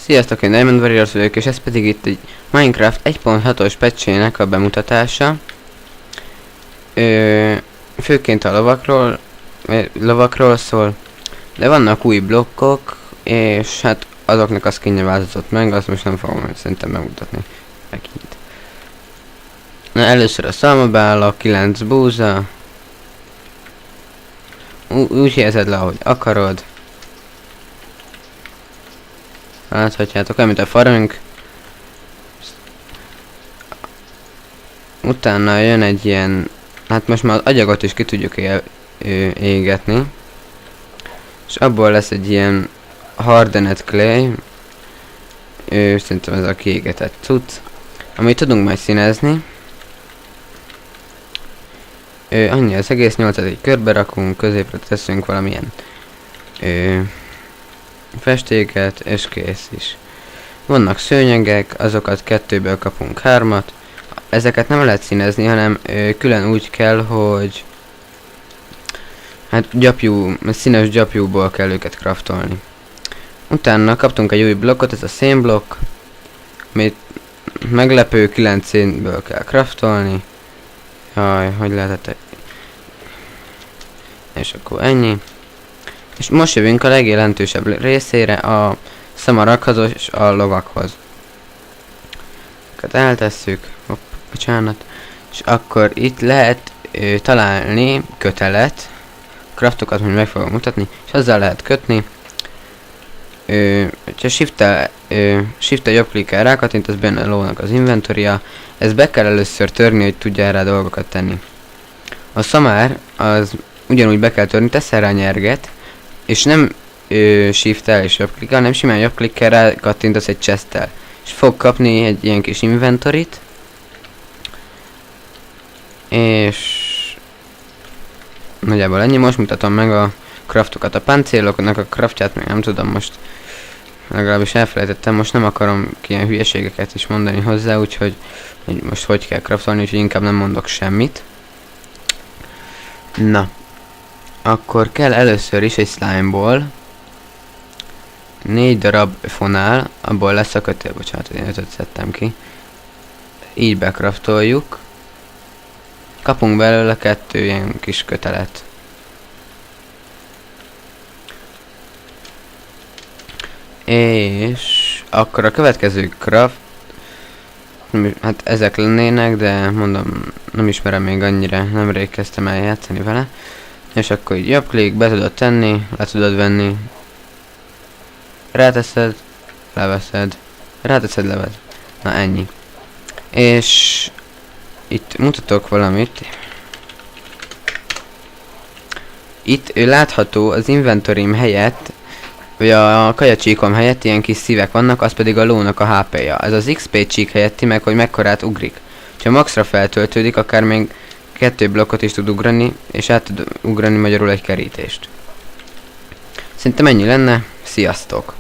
Sziasztok, én Diamond Warriors vagyok, és ez pedig itt egy Minecraft 1.6-os patchének a bemutatása. Főként a lovakról szól, de vannak új blokkok, és hát azoknak a skinje változott meg, azt most nem fogom szerintem bemutatni megint. Na, először a szalmabál, a 9 búza. Úgy helyezed le, ahogy akarod. Láthatjátok, olyan, mint a farmunk. Utána jön egy ilyen... Hát most már az agyagot is ki tudjuk égetni. És abból lesz egy ilyen hardened clay. Szerintem ez a kiégetett cucc. Amit tudunk majd színezni. Annyi az egész, 8 körbe rakunk, középre teszünk valamilyen festéket, és kész is. Vannak szőnyegek, azokat 2-ből kapunk 3-at. Ezeket nem lehet színezni, hanem külön úgy kell, hogy hát színes gyapjúból kell őket craftolni. Utána kaptunk egy új blokkot, ez a szénblokk, amit meglepő 9 szénből kell craftolni. Jaj, hogy lehetett. És akkor ennyi. És most jövünk a legjelentősebb részére, a szamarakhoz és a lovakhoz. Ezeket eltesszük, hopp, bocsánat. És akkor itt lehet találni kötelet, craftokat, mint meg fogom mutatni, és azzal lehet kötni. Ha shift-tel jobbklikkel rákattint, az benne a lónak az inventoria. Ezt be kell először törni, hogy tudja rá dolgokat tenni. A szamár, az ugyanúgy be kell törni, teszel rá nyerget, és nem shift-tel és jobbklikkel, hanem simán jobbklikkel rákattintasz egy chest-tel. És fog kapni egy ilyen kis inventorit. És nagyjából ennyi. Most mutatom meg a craftokat. A páncéloknak a craftját még nem tudom most. Legalábbis elfelejtettem, most nem akarom ilyen hülyeségeket is mondani hozzá, úgyhogy most hogy kell craftolni, úgyhogy inkább nem mondok semmit. Na. Akkor kell először is egy slimeból 4 darab fonál, abból lesz a kötél, bocsánat, én 5-öt szedtem ki. Így becraftoljuk. Kapunk belőle 2 ilyen kis kötelet. És akkor a következő craft, hát ezek lennének, de mondom, nem ismerem még annyira, nemrég kezdtem el játszani vele. És akkor így jobbklik, be tudod tenni, le tudod venni. Ráteszed, leveszed, ráteszed, leved. Na ennyi. És itt mutatok valamit. Itt látható az inventorim helyett, vagy a kajacsíkom helyett ilyen kis szívek vannak, az pedig a lónak a HP-ja. Ez az XP csík helyetti meg, hogy mekkorát ugrik. Ha maxra feltöltődik, akár még 2 blokkot is tud ugrani, és át tud ugrani magyarul egy kerítést. Szerintem ennyi lenne, sziasztok!